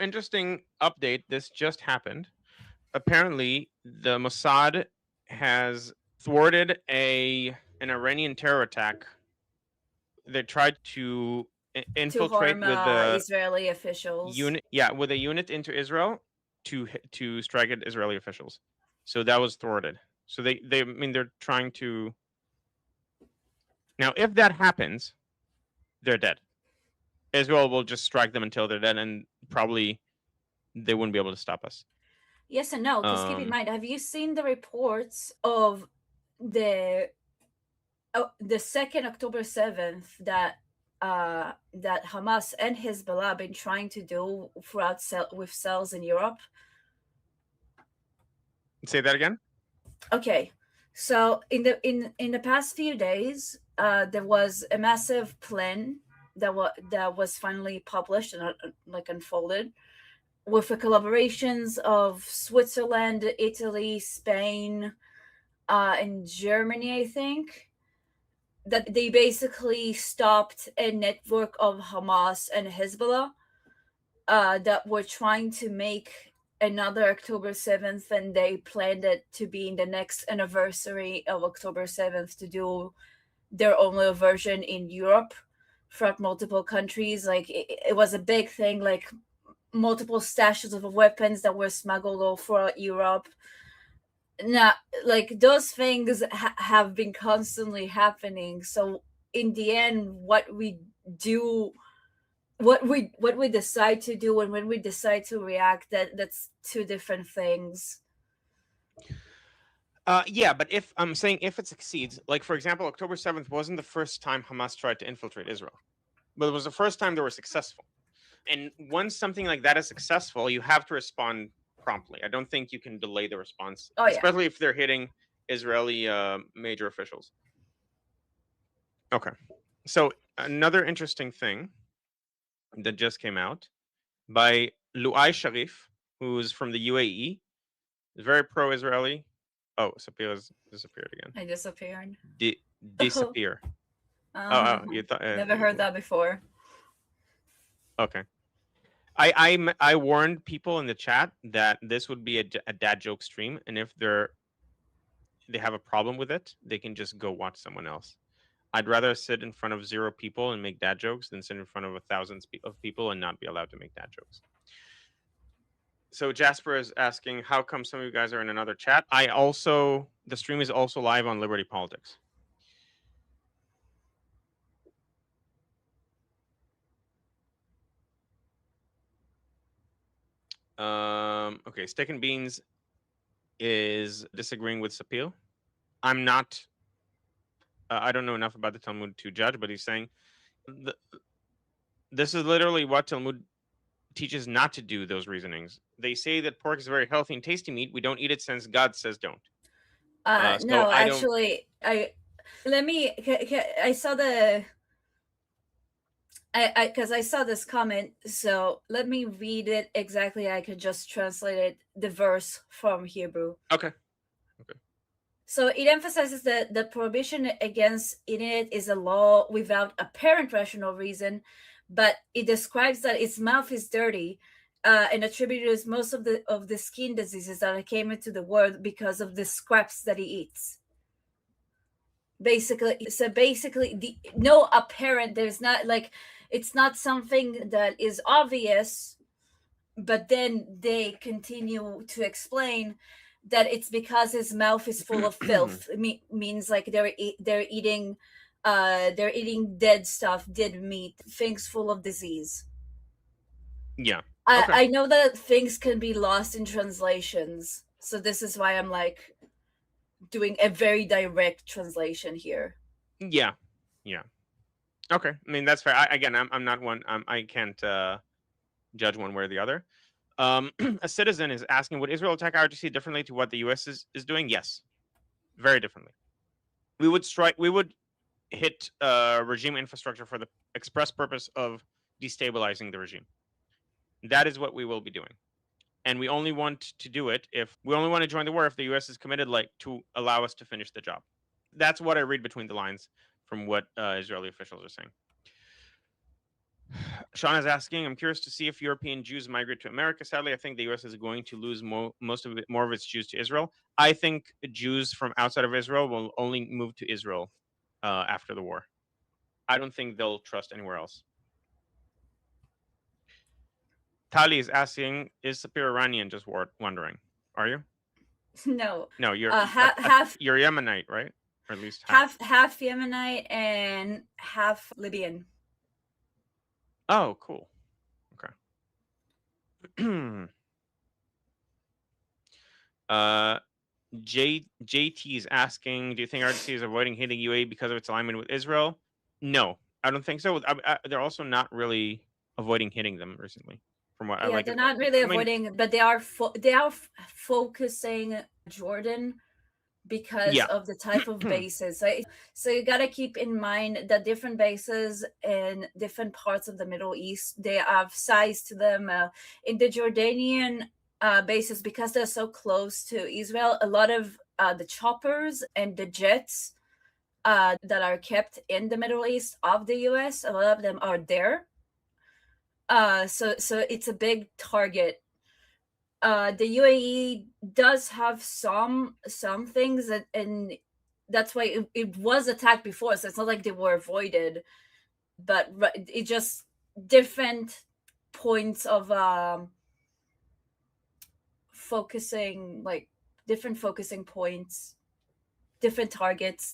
interesting update. This just happened. Apparently, the Mossad has thwarted an Iranian terror attack. They tried to To infiltrate harm with the Israeli officials. unit, yeah, with a unit into Israel to strike at Israeli officials. So that was thwarted. So I mean, they're trying to. Now, if that happens, they're dead. Israel will just strike them until they're dead, and probably they wouldn't be able to stop us. Yes and no, because keep in Um, mind, have you seen the reports of the the second October 7th that Hamas and Hezbollah been trying to do throughout with cells in Europe? say that again. Okay, so in the past few days, there was a massive plan that was finally published and like unfolded with the collaborations of Switzerland, Italy, Spain, and Germany, I think, that they basically stopped a network of Hamas and Hezbollah that were trying to make another October 7th, and they planned it to be in the next anniversary of October 7th to do their own version in Europe throughout multiple countries. Like it was a big thing, like multiple stashes of weapons that were smuggled all throughout Europe. Now, like those things have been constantly happening. So in the end, do what we decide to do and when we decide to react, that's two different things. Yeah, but if I'm saying if it succeeds, like for example, October 7th wasn't the first time Hamas tried to infiltrate Israel, but it was the first time they were successful. And once something like that is successful, you have to respond promptly. I don't think you can delay the response, Oh yeah. especially if they're hitting Israeli major officials. Okay. So another interesting thing that just came out by Luay Sharif, who's from the UAE, is very pro-Israeli. Oh, Sapir has disappeared again. I disappeared. Oh, Disappear. Oh, uh-huh. you thought? Never heard that before. Okay. I warned people in the chat that this would be a dad joke stream, and if they have a problem with it, they can just go watch someone else. I'd rather sit in front of 0 people and make dad jokes than sit in front of thousands of people and not be allowed to make dad jokes. So Jasper is asking, how come some of you guys are in another chat? The stream is also live on Liberty Politics. Okay, Steak and Beans is disagreeing with Sapil. I'm not. I don't know enough about the Talmud to judge, but he's saying this is literally what Talmud teaches not to do. Those reasonings. They say that pork is very healthy and tasty meat. We don't eat it since God says don't. So No, I don't. actually, I saw the I because I saw this comment, so let me read it exactly. I could just translate it, the verse from Hebrew. Okay. So it emphasizes that the prohibition against eating it is a law without apparent rational reason, but it describes that its mouth is dirty, and attributes most of the skin diseases that came into the world because of the scraps that he eats. Basically, no apparent. There's not like it's not something that is obvious, but then they continue to explain that it's because his mouth is full of filth. Means like they're eating dead stuff, dead meat, things full of disease. Yeah. I, Okay. I know that things can be lost in translations, so this is why I'm like doing a very direct translation here. Yeah. Yeah. Okay. I mean that's fair. I'm not one. I can't judge one way or the other. A citizen is asking, would Israel attack IRGC differently to what the US is doing? Yes, very differently. We would hit regime infrastructure for the express purpose of destabilizing the regime. That is what we will be doing. And we only want to do it if we only want to join the war if the US is committed to allow us to finish the job. That's what I read between the lines from what Israeli officials are saying. Sean is asking, I'm curious to see if European Jews migrate to America. Sadly, I think the U.S. is going to lose more of its Jews to Israel. I think Jews from outside of Israel will only move to Israel after the war. I don't think they'll trust anywhere else. Tali is asking, is Sapir Iranian? Just wondering. Are you? No. No, you're Half you're Yemenite, right? Or at least half. half Yemenite and half Libyan. Oh, cool. Okay. JT is asking, do you think IRGC is avoiding hitting UAE because of its alignment with Israel? No, I don't think so. They're also not really avoiding hitting them recently. From what I like, they're not really avoiding, but they are focusing Jordan because yeah. of the type of bases. So you got to keep in mind that different bases in different parts of the Middle East, they have size to them. In the Jordanian bases, because they're so close to Israel, a lot of the choppers and the jets that are kept in the Middle East of the US, a lot of them are there. So it's a big target. The UAE does have some things that, and that's why it was attacked before. So it's not like they were avoided, but it just different points of focusing, like different focusing points, different targets.